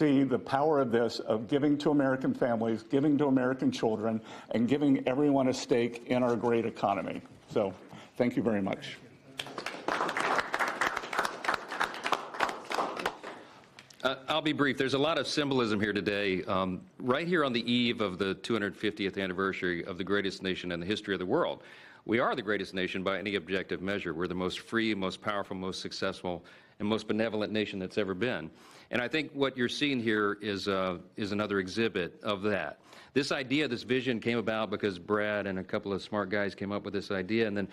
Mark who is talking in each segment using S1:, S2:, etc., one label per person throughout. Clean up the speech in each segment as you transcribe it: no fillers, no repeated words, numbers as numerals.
S1: see the power of this, of giving to American families, giving to American children, and giving everyone a stake in our great economy. So thank you very much.
S2: I'll be brief. There's a lot of symbolism here today. Right here on the eve of the 250th anniversary of the greatest nation in the history of the world. We are the greatest nation by any objective measure. We're the most free, most powerful, most successful, and most benevolent nation that's ever been. And I think what you're seeing here is another exhibit of that. This idea, this vision came about because Brad and a couple of smart guys came up with this idea and then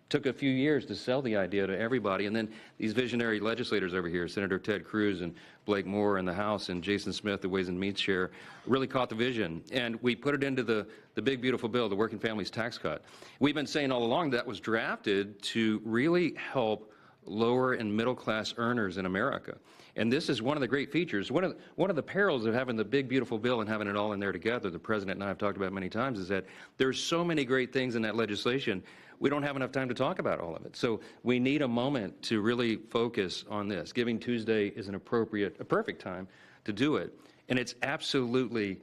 S2: took a few years to sell the idea to everybody. And then these visionary legislators over here, Senator Ted Cruz and Blake Moore in the House and Jason Smith, the Ways and Means Chair, really caught the vision. And we put it into the big, beautiful bill, the Working Families Tax Cut. We've been saying all along that was drafted to really help lower and middle class earners in America. And this is one of the great features. One of the perils of having the big, beautiful bill and having it all in there together, the President and I have talked about many times, is that there's so many great things in that legislation, we don't have enough time to talk about all of it. So we need a moment to really focus on this. Giving Tuesday is a perfect time to do it. And it's absolutely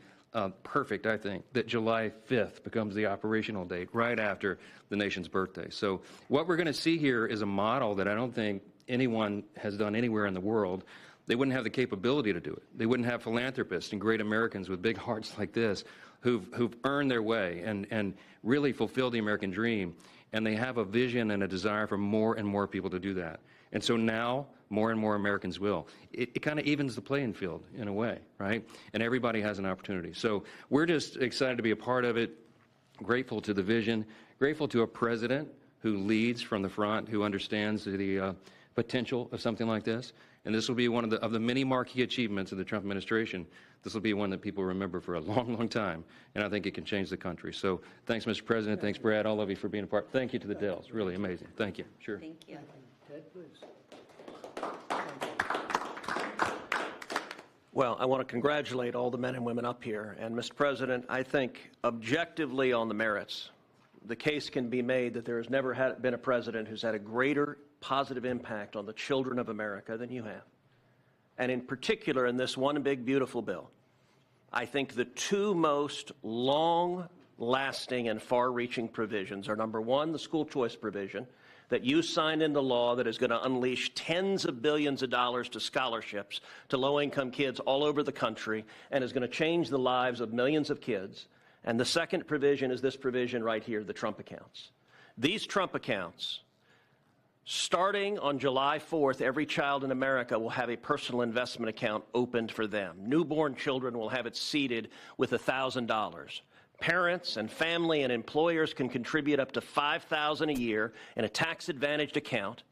S2: perfect, I think, that July 5th becomes the operational date right after the nation's birthday. So what we're going to see here is a model that I don't think anyone has done anywhere in the world. They wouldn't have the capability to do it. They wouldn't have philanthropists and great Americans with big hearts like this who've earned their way and really fulfilled the American dream. And they have a vision and a desire for more and more people to do that. And so now more and more Americans will. It kind of evens the playing field in a way, right? And everybody has an opportunity. So we're just excited to be a part of it, grateful to the vision, grateful to a president who leads from the front, who understands the potential of something like this. And this will be one of the many marquee achievements of the Trump administration. This will be one that people remember for a long, long time. And I think it can change the country. So thanks, Mr. President. Thanks, Brad, all of you for being a part. Thank you to the Dells. Really amazing. Thank you. Sure.
S3: Thank you.
S4: Ted, please.
S5: Well, I want to congratulate all the men and women up here. And, Mr. President, I think objectively on the merits, the case can be made that there has never been a president who's had a greater positive impact on the children of America than you have. And in particular, in this one big, beautiful bill, I think the two most long-lasting and far-reaching provisions are, number one, the school choice provision that you signed into law that is going to unleash tens of billions of dollars to scholarships to low-income kids all over the country and is going to change the lives of millions of kids. And the second provision is this provision right here, the Trump accounts. These Trump accounts, starting on July 4th, every child in America will have a personal investment account opened for them. Newborn children will have it seeded with $1,000. Parents and family and employers can contribute up to $5,000 a year in a tax-advantaged account.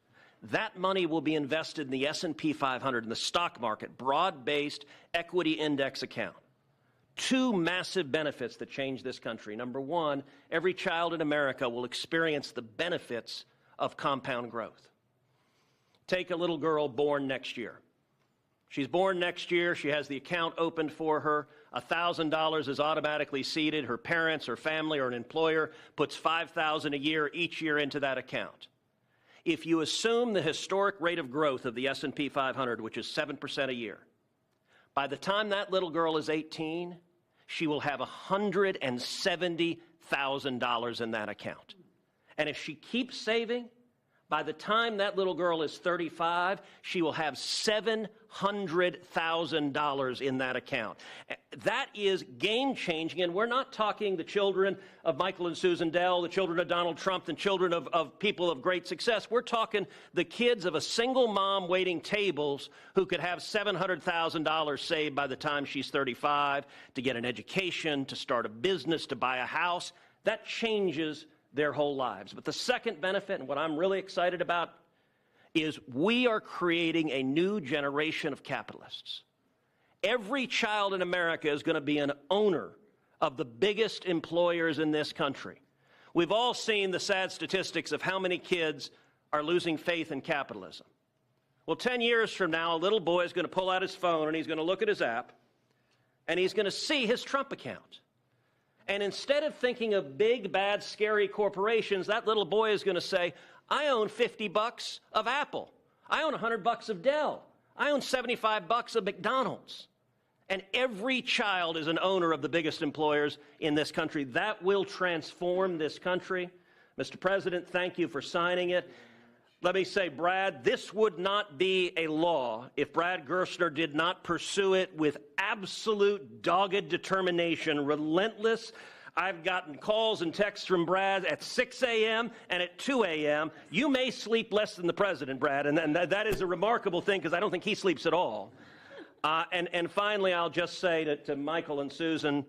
S5: That money will be invested in the S&P 500 in the stock market, broad-based equity index account. Two massive benefits that change this country. Number one, every child in America will experience the benefits of compound growth. Take a little girl born next year. She's born next year. She has the account opened for her. $1,000 is automatically seeded. Her parents or family or an employer puts $5,000 a year each year into that account. If you assume the historic rate of growth of the S&P 500, which is 7% a year, by the time that little girl is 18, she will have $170,000 in that account. And if she keeps saving, by the time that little girl is 35, she will have $700,000 in that account. That is game-changing, and we're not talking the children of Michael and Susan Dell, the children of Donald Trump, the children of people of great success. We're talking the kids of a single mom waiting tables who could have $700,000 saved by the time she's 35 to get an education, to start a business, to buy a house. That changes their whole lives. But the second benefit, and what I'm really excited about, is we are creating a new generation of capitalists. Every child in America is going to be an owner of the biggest employers in this country. We've all seen the sad statistics of how many kids are losing faith in capitalism. Well, 10 years from now, a little boy is going to pull out his phone and he's going to look at his app and he's going to see his Trump account. And instead of thinking of big, bad, scary corporations, that little boy is going to say, I own $50 of Apple. I own $100 of Dell. I own $75 of McDonald's. and every child is an owner of the biggest employers in this country. That will transform this country. Mr. President, thank you for signing it. Let me say, Brad, this would not be a law if Brad Gerstner did not pursue it with absolute dogged determination, relentless. I've gotten calls and texts from Brad at 6 a.m. and at 2 a.m. You may sleep less than the president, Brad, and that is a remarkable thing because I don't think he sleeps at all. And finally, I'll just say to Michael and Susan,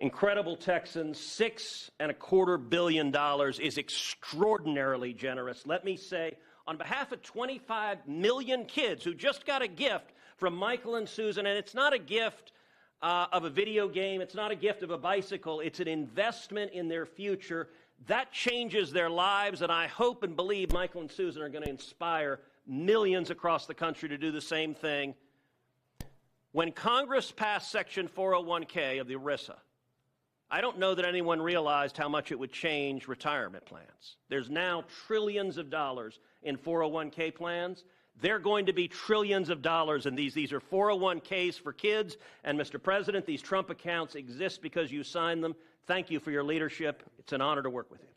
S5: incredible Texans, $6.25 billion is extraordinarily generous. Let me say, on behalf of 25 million kids who just got a gift from Michael and Susan, and it's not a gift of a video game, it's not a gift of a bicycle, it's an investment in their future. That changes their lives, and I hope and believe Michael and Susan are going to inspire millions across the country to do the same thing. When Congress passed Section 401k of the ERISA, I don't know that anyone realized how much it would change retirement plans. There's now trillions of dollars in 401k plans. They're going to be trillions of dollars in these. These are 401ks for kids. And, Mr. President, these Trump accounts exist because you signed them. Thank you for your leadership. It's an honor to work with you.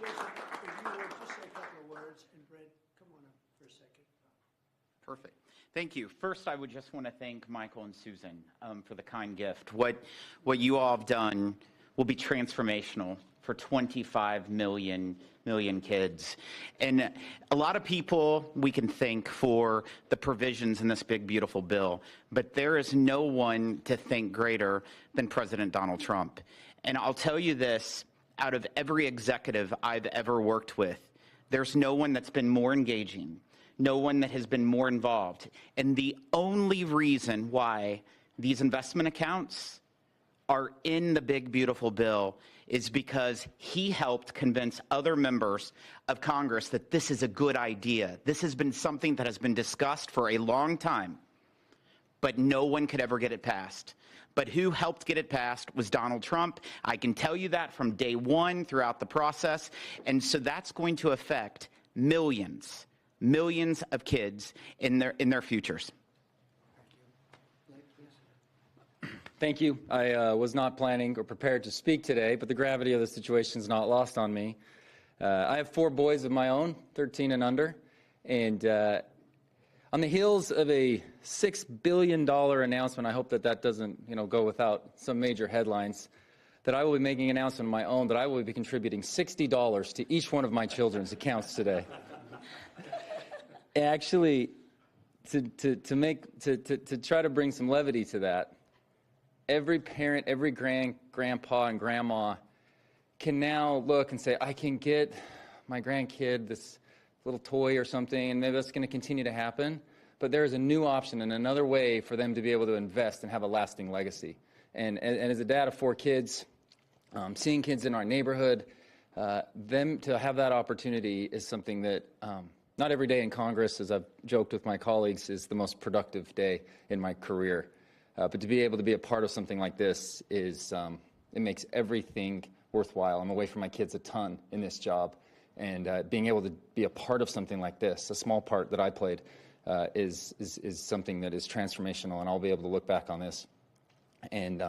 S3: Jason, if you would just say a couple of words, and Brett, come on up for a second.
S4: Perfect. Thank you. First, I would just want to thank Michael and Susan for the kind gift. What you all have done will be transformational for 25 million kids. And a lot of people we can thank for the provisions in this big, beautiful bill, but there is no one to thank greater than President Donald Trump. And I'll tell you this, out of every executive I've ever worked with, there's no one that's been more engaging, no one that has been more involved. And the only reason why these investment accounts are in the big, beautiful bill is because he helped convince other members of Congress that this is a good idea. This has been something that has been discussed for a long time, but no one could ever get it passed. But who helped get it passed was Donald Trump. I can tell you that from day one throughout the process. And so that's going to affect millions of kids in their futures.
S6: Thank you. I was not planning or prepared to speak today, but the gravity of the situation is not lost on me. I have 4 boys of my own, 13 and under, and on the heels of a $6 billion announcement, I hope that doesn't go without some major headlines, that I will be making an announcement of my own that I will be contributing $60 to each one of my children's accounts today. Actually, to try to bring some levity to that, every parent, every grandpa and grandma can now look and say, I can get my grandkid this little toy or something, and maybe that's going to continue to happen. But there is a new option and another way for them to be able to invest and have a lasting legacy. And as a dad of 4 kids, seeing kids in our neighborhood, them to have that opportunity is something that not every day in Congress, as I've joked with my colleagues, is the most productive day in my career. But to be able to be a part of something like this is, it makes everything worthwhile. I'm away from my kids a ton in this job, and being able to be a part of something like this, a small part that I played, is something that is transformational, and I'll be able to look back on this and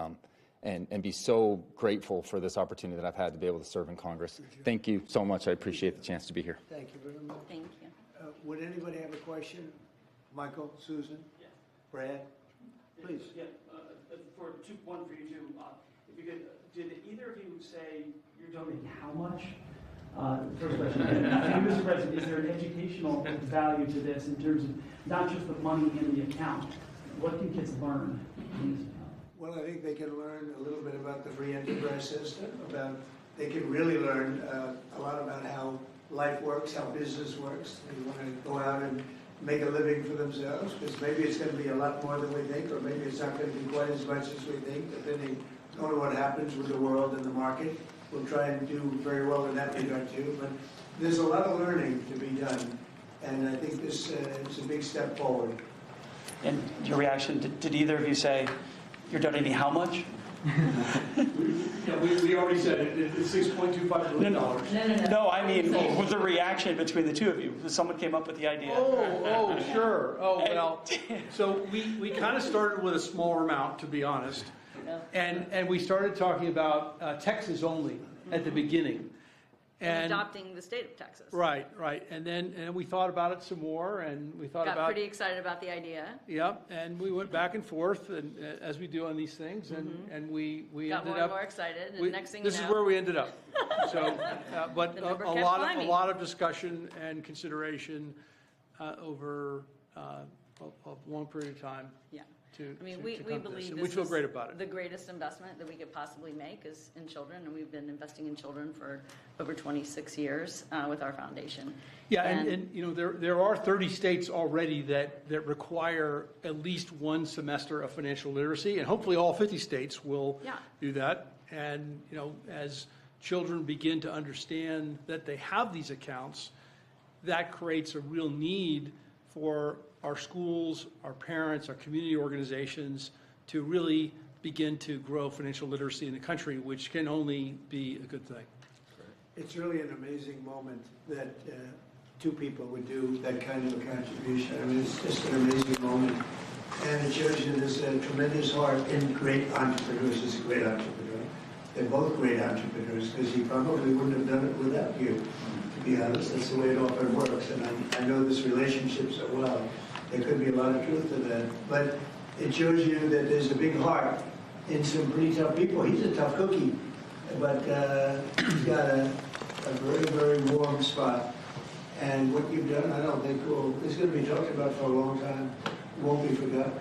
S6: be so grateful for this opportunity that I've had to be able to serve in Congress. Thank you so much. I appreciate the chance to be here.
S3: Thank you very much.
S7: Thank you.
S3: Would anybody have a question? Michael, Susan, Brad, please.
S8: Yeah, one for you two. If you could, did either of you say you're donating how much? First question. And Mr. President, is there an educational value to this in terms of not just the money in the account? What can kids learn in this account?
S3: Well, I think they can learn a little bit about the free enterprise system, they can really learn a lot about how life works, how business works. They want to go out and make a living for themselves, because maybe it's going to be a lot more than we think, or maybe it's not going to be quite as much as we think, depending on what happens with the world and the market. We'll try and do very well in that regard too, but there's a lot of learning to be done, and I think this is a big step forward.
S8: And your reaction, did either of you say you're donating how much?
S7: We already said it. It's $6.25 billion.
S8: No, I mean, was the reaction between the two of you? Someone came up with the idea.
S7: Oh, sure. Oh, well. So we kind of started with a smaller amount, to be honest. And we started talking about Texas only at the beginning.
S9: And adopting the state of Texas.
S7: Right. And then we thought about it some more, and we thought
S9: got pretty excited about the idea.
S7: Yep, and we went back and forth, and as we do on these things, and we
S9: got
S7: ended
S9: more
S7: up
S9: and more excited. And next thing you know,
S7: this is where we ended up. So, but
S9: The number
S7: a
S9: kept climbing.
S7: lot of discussion and consideration over a long period of time.
S9: Yeah.
S7: We
S9: believe
S7: we
S9: this
S7: feel
S9: is
S7: great about it.
S9: the greatest investment that we could possibly make is in children, and we've been investing in children for over 26 years with our foundation.
S7: Yeah, and you know, there are 30 states already that require at least one semester of financial literacy, and hopefully all 50 states will do that. And you know, as children begin to understand that they have these accounts, that creates a real need for our schools, our parents, our community organizations to really begin to grow financial literacy in the country, which can only be a good thing.
S3: It's really an amazing moment that two people would do that kind of a contribution. I mean, it's just an amazing moment. And it shows you there's a tremendous heart in great entrepreneurs. He's a great entrepreneur. They're both great entrepreneurs because he probably wouldn't have done it without you, to be honest. That's the way it often works. And I know this relationship so well. There could be a lot of truth to that. But it shows you that there's a big heart in some pretty tough people. He's a tough cookie, but he's got a very, very warm spot. And what you've done, I don't think it's going to be talked about for a long time. It won't be forgotten.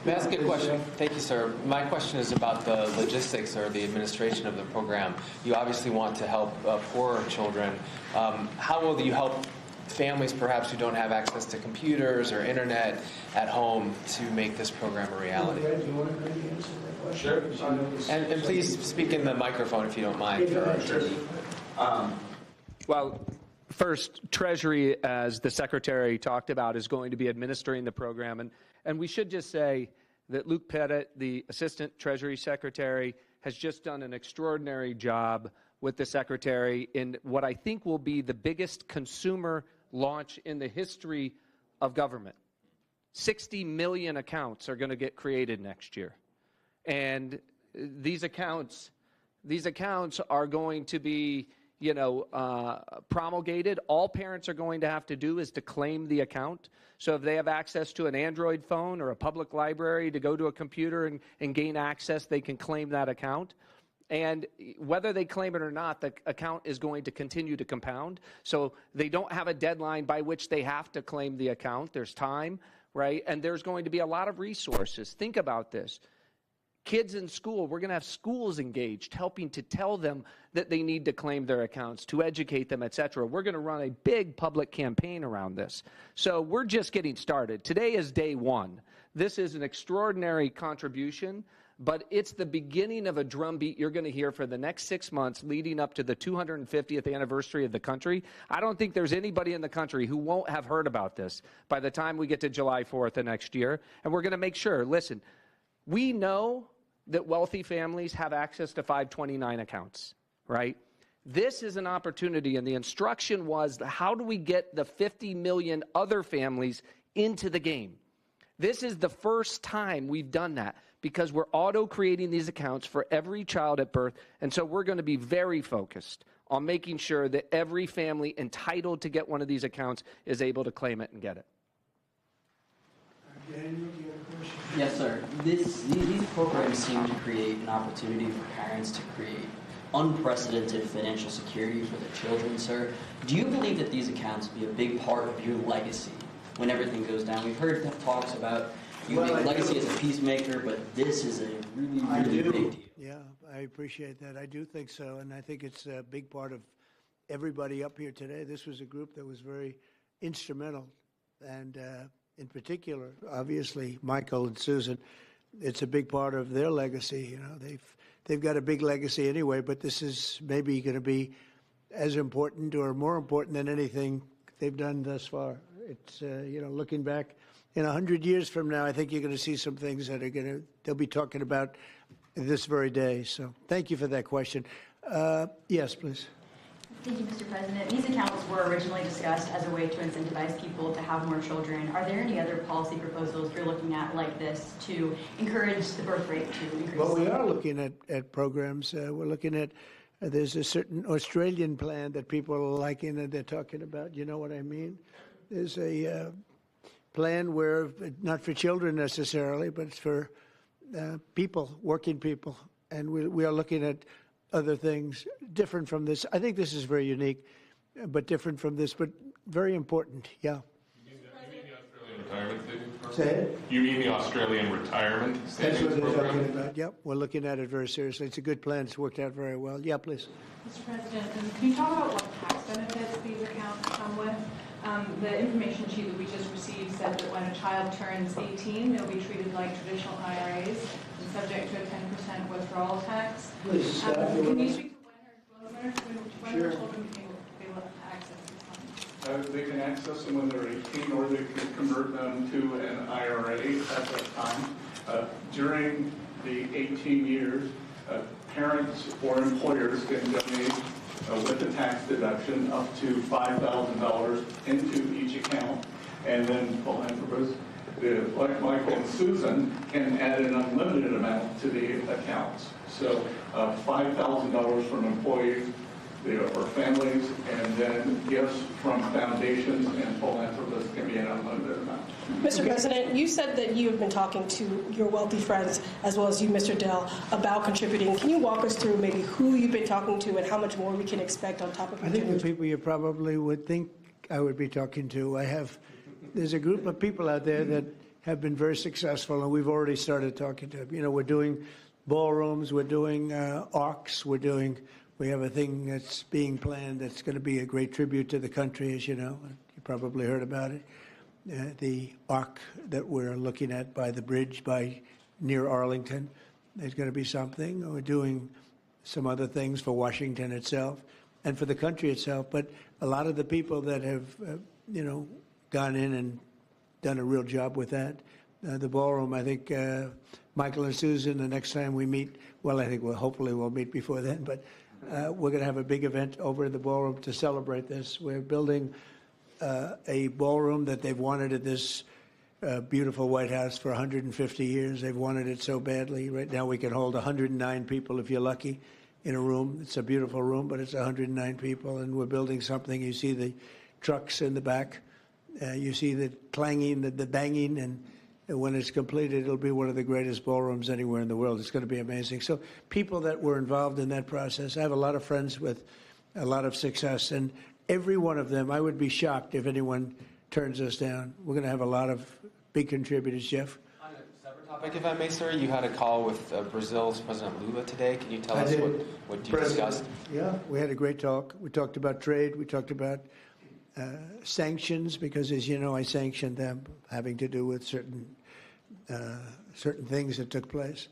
S10: May I ask a question? Thank you, sir. My question is about the logistics or the administration of the program. You obviously want to help poorer children. How will you help families perhaps who don't have access to computers or internet at home to make this program a reality?
S3: Brad, do you want to maybe answer that question?
S10: Sure. And please speak in the microphone if you don't mind.
S11: Well, first, Treasury, as the Secretary talked about, is going to be administering the program. And we should just say that Luke Pettit, the Assistant Treasury Secretary, has just done an extraordinary job with the Secretary in what I think will be the biggest consumer launch in the history of government. 60 million accounts are going to get created next year. And these accounts are going to be promulgated. All parents are going to have to do is to claim the account. So if they have access to an Android phone or a public library to go to a computer and gain access, they can claim that account. And whether they claim it or not, the account is going to continue to compound. So they don't have a deadline by which they have to claim the account. There's time, right? And there's going to be a lot of resources. Think about this. Kids in school, we're going to have schools engaged, helping to tell them that they need to claim their accounts, to educate them, et cetera. We're going to run a big public campaign around this. So we're just getting started. Today is day one. This is an extraordinary contribution, but it's the beginning of a drumbeat you're going to hear for the next 6 months leading up to the 250th anniversary of the country. I don't think there's anybody in the country who won't have heard about this by the time we get to July 4th of next year. And we're going to make sure, listen, we know that wealthy families have access to 529 accounts, right? This is an opportunity, and the instruction was, how do we get the 50 million other families into the game? This is the first time we've done that because we're auto-creating these accounts for every child at birth, and so we're going to be very focused on making sure that every family entitled to get one of these accounts is able to claim it and get it.
S3: Daniel, do you have a question?
S12: Yes, sir. These programs seem to create an opportunity for parents to create unprecedented financial security for their children, sir. Do you believe that these accounts will be a big part of your legacy when everything goes down? We've heard talks about you think legacy as a peacemaker, but this is a really big deal.
S3: Yeah, I appreciate that. I do think so, and I think it's a big part of everybody up here today. This was a group that was very instrumental, and in particular, obviously, Michael and Susan, it's a big part of their legacy. You know, they've got a big legacy anyway, but this is maybe going to be as important or more important than anything they've done thus far. It's, looking back in 100 years from now, I think you're going to see some things that they'll be talking about this very day. So thank you for that question. Yes, please.
S13: Thank you, Mr. President. These accounts were originally discussed as a way to incentivize people to have more children. Are there any other policy proposals you're looking at like this to encourage the birth rate to increase?
S3: Well, we are looking at programs. We're looking at, there's a certain Australian plan that people are liking and they're talking about. You know what I mean? There's a plan where, not for children necessarily, but it's for people, working people. And we are looking at other things different from this. I think this is very unique, but different from this, but very important. Yeah.
S14: You mean the Australian retirement savings program?
S3: Say it?
S14: You mean the Australian retirement savings
S3: That's what they're
S14: program?
S3: talking about. Yep, we're looking at it very seriously. It's a good plan. It's worked out very well. Yeah, please.
S15: Mr. President, can you talk about what tax benefits these accounts come with? The information sheet that we just received said that when a child turns 18, they'll be treated like traditional IRAs and subject to a 10% withdrawal tax.
S3: Please,
S15: can you speak to when
S3: Sure.
S15: our children became able to access these funds?
S1: They can access them when they're 18, or they can convert them to an IRA at that time. During the 18 years, parents or employers can donate with a tax deduction up to $5,000 into each account, and then philanthropists, like Michael and Susan, can add an unlimited amount to the accounts. So $5,000 from employees or families, and then gifts from foundations and philanthropists can be an unlimited amount.
S16: Mr. President, you said that you have been talking to your wealthy friends, as well as you, Mr. Dell, about contributing. Can you walk us through maybe who you've been talking to and how much more we can expect on top of
S3: I think the people you probably would think I would be talking to. There's a group of people out there that have been very successful, and we've already started talking to them. We're doing ballrooms, we're doing arcs, we have a thing that's being planned that's going to be a great tribute to the country, as you know. You probably heard about it. The arc that we're looking at by the bridge near Arlington, there's going to be something. We're doing some other things for Washington itself and for the country itself. But a lot of the people that have, gone in and done a real job with that. The ballroom, I think Michael and Susan, the next time we meet, well, I think hopefully we'll meet before then, but we're going to have a big event over in the ballroom to celebrate this. We're building a ballroom that they've wanted at this beautiful White House for 150 years. They've wanted it so badly. Right now we can hold 109 people if you're lucky in a room. It's a beautiful room, but it's 109 people, and we're building something. You see the trucks in the back. You see the clanging, the banging, and when it's completed, it'll be one of the greatest ballrooms anywhere in the world. It's going to be amazing. So people that were involved in that process, I have a lot of friends with a lot of success, and every one of them, I would be shocked if anyone turns us down. We're going to have a lot of big contributors, Jeff.
S10: On a separate topic, if I may, sir, you had a call with Brazil's President Lula today. Can you tell us what you discussed?
S3: Yeah, we had a great talk. We talked about trade. We talked about sanctions, because, as you know, I sanctioned them, having to do with certain things that took place.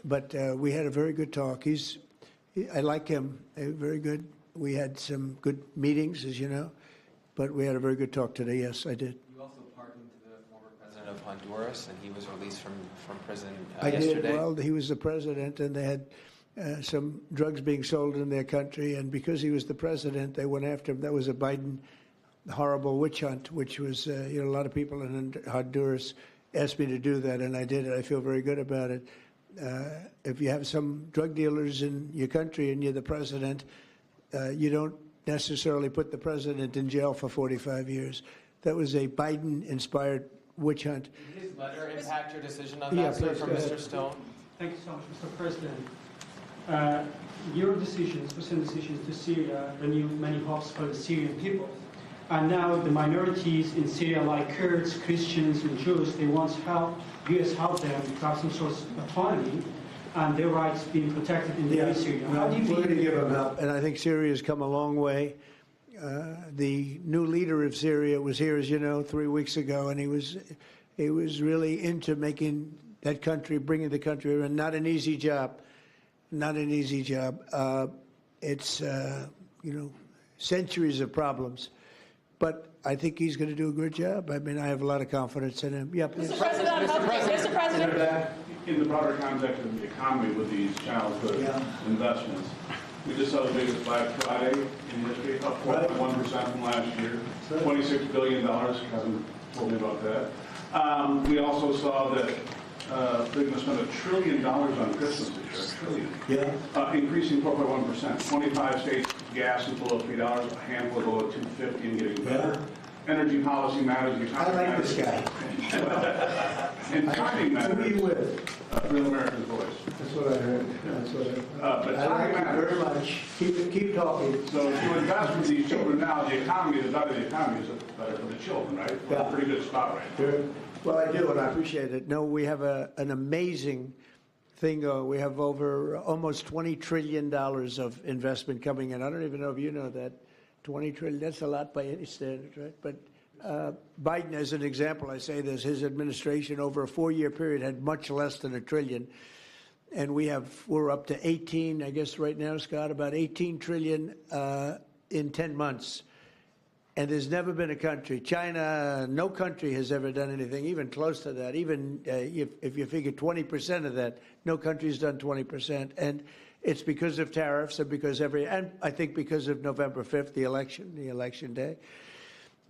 S3: But we had a very good talk. I like him. Very good. We had some good meetings, as you know, but we had a very good talk today. Yes, I did.
S10: You also pardoned the former president of Honduras, and he was released from prison
S3: yesterday.
S10: I did.
S3: Well, he was the president, and they had some drugs being sold in their country, and because he was the president, they went after him. That was a Biden horrible witch hunt, which was, a lot of people in Honduras asked me to do that, and I did it. I feel very good about it. If you have some drug dealers in your country and you're the president, you don't necessarily put the president in jail for 45 years. That was a Biden-inspired witch hunt.
S10: Did his letter impact your decision on that, sir, from Mr. Stone?
S8: Thank you so much, Mr. President. Your decisions, recent decisions to Syria, renewed many hopes for the Syrian people. And now the minorities in Syria, like Kurds, Christians, and Jews, they want help. U.S. help them to have some sort of autonomy and their rights being protected in the Syria. How do you
S3: we're going to give them help, and I think Syria has come a long way. The new leader of Syria was here, as you know, 3 weeks ago, and he was really into making that country, bringing the country, and not an easy job. Not an easy job. It's centuries of problems. But I think he's going to do a good job. I mean, I have a lot of confidence in him. Yeah, please.
S16: Mr. President.
S17: In the broader context of the economy with these childhood investments, we just saw the biggest Black Friday in history, up 4.1% from last year, $26 billion. Kevin told me about that. We also saw that they're going to spend $1 trillion on Christmas this year, $1 trillion. Yeah. Increasing 4.1%. 25 states, gas is below $3, a handful below $2.50 and getting better. Energy policy matters.
S3: I like this guy.
S17: And timing matters.
S3: Who are you with?
S17: Real American Voice.
S3: That's what I heard. That's what I heard.
S17: But
S3: I like
S17: timing
S3: you very
S17: matters.
S3: much. Keep talking.
S17: So if you invest in these children now, the economy, the better the economy is, the better for the children, right? We're in a pretty good spot right now.
S3: Sure. Well, I do, and I appreciate it. No, we have an amazing thing. We have over almost $20 trillion of investment coming in. I don't even know if you know that. 20 trillion, that's a lot by any standard, right? But Biden, as an example, I say this, his administration over a 4-year period had much less than $1 trillion. And we're up to 18, I guess right now, Scott, about 18 trillion in 10 months. And there's never been a country, China, no country has ever done anything even close to that. Even if you figure 20% of that, no country's done 20%. And it's because of tariffs and I think because of November 5th, the election day.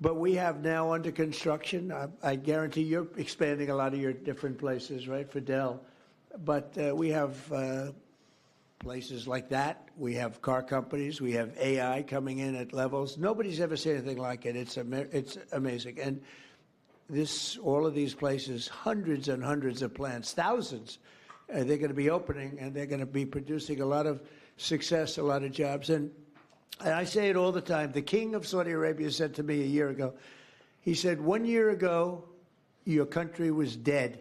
S3: But we have now under construction, I guarantee you're expanding a lot of your different places, right, for Dell. But we have places like that. We have car companies. We have AI coming in at levels. Nobody's ever seen anything like it. It's amazing. And all of these places, hundreds and hundreds of plants, thousands, they're going to be opening, and they're going to be producing a lot of success, a lot of jobs. And I say it all the time. The king of Saudi Arabia said to me a year ago, he said, 1 year ago, your country was dead.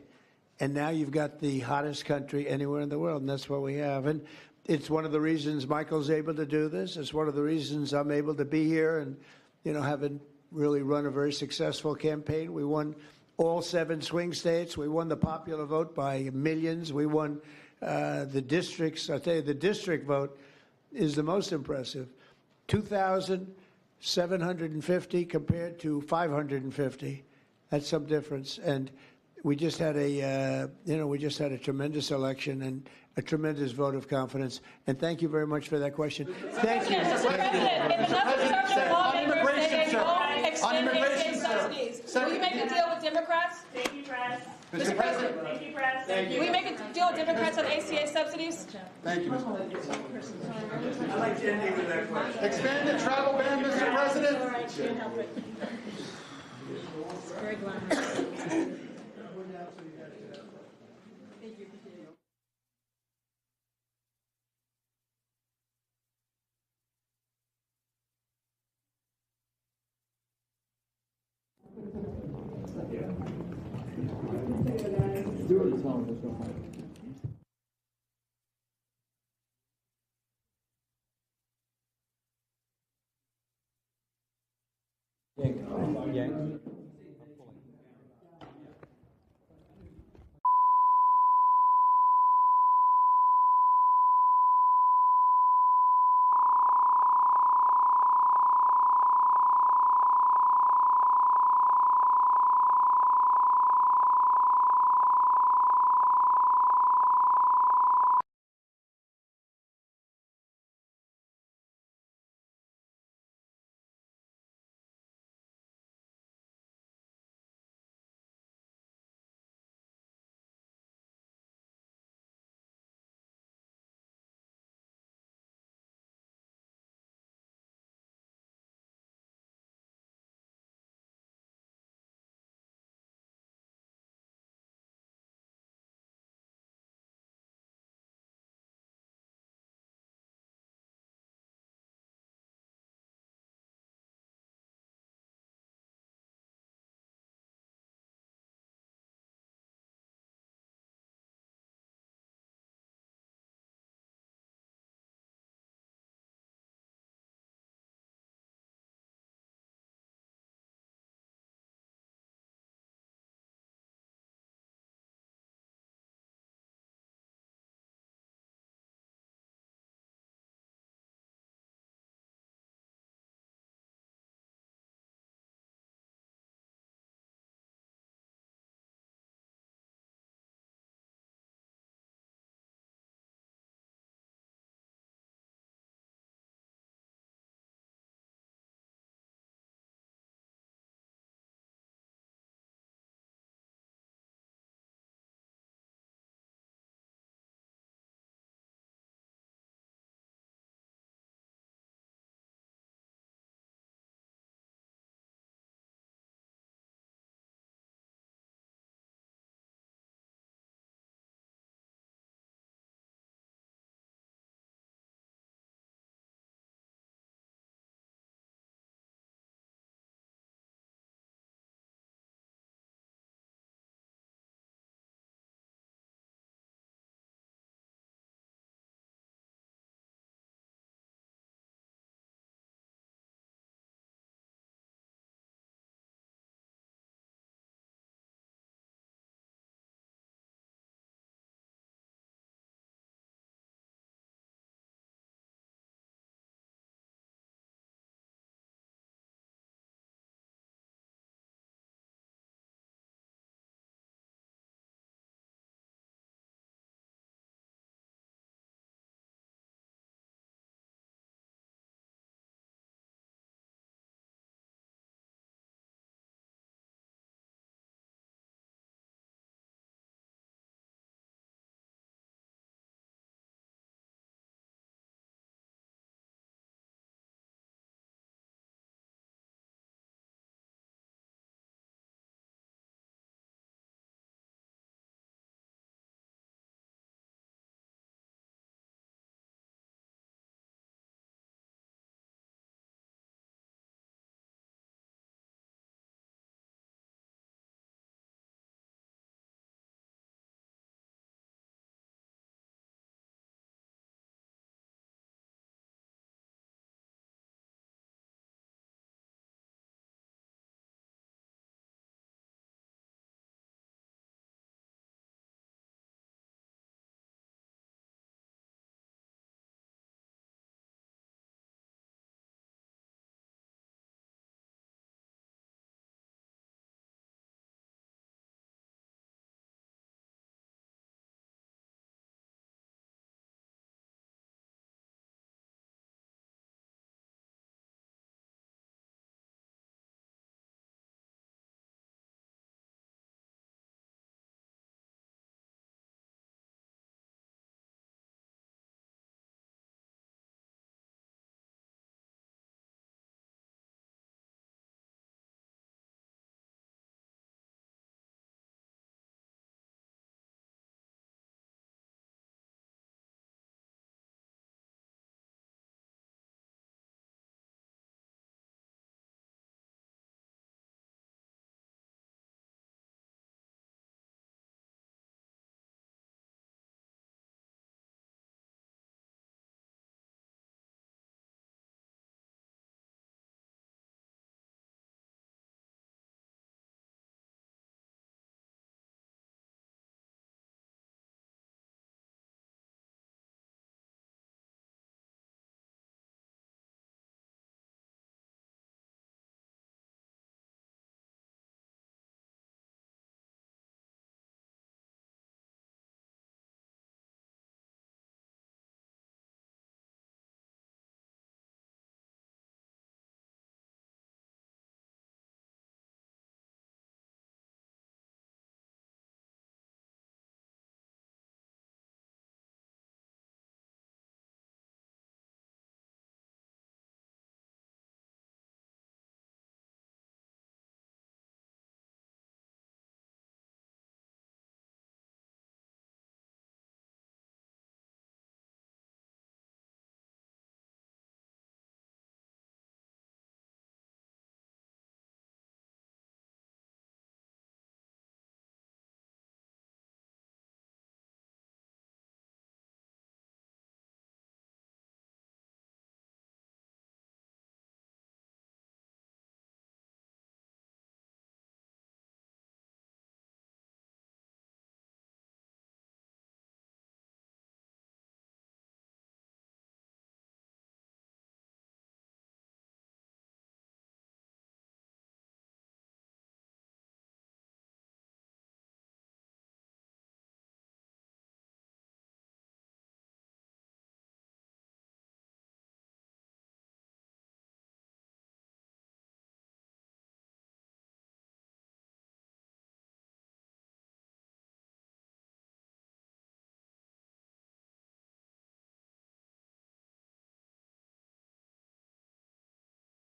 S3: And now you've got the hottest country anywhere in the world, and that's what we have. And it's one of the reasons Michael's able to do this. It's one of the reasons I'm able to be here and, having really run a very successful campaign. We won all 7 swing states. We won the popular vote by millions. We won the districts. I'll tell you, the district vote is the most impressive. 2,750 compared to 550. That's some difference. And we just had a tremendous election and a tremendous vote of confidence. And thank you very much for that question. Thank you.
S16: Mr. President, if enough conservative lawmakers say they won't extend ACA subsidies, will you make a deal with Democrats?
S18: Thank you, Press.
S16: Mr. President,
S18: Thank you, Press.
S16: will you make a deal with Democrats on ACA subsidies?
S3: Thank you.
S19: I'd like to end with that question. Expand the travel ban, Mr. President.
S9: All right, can't help it. It's very glamorous.
S19: Yang.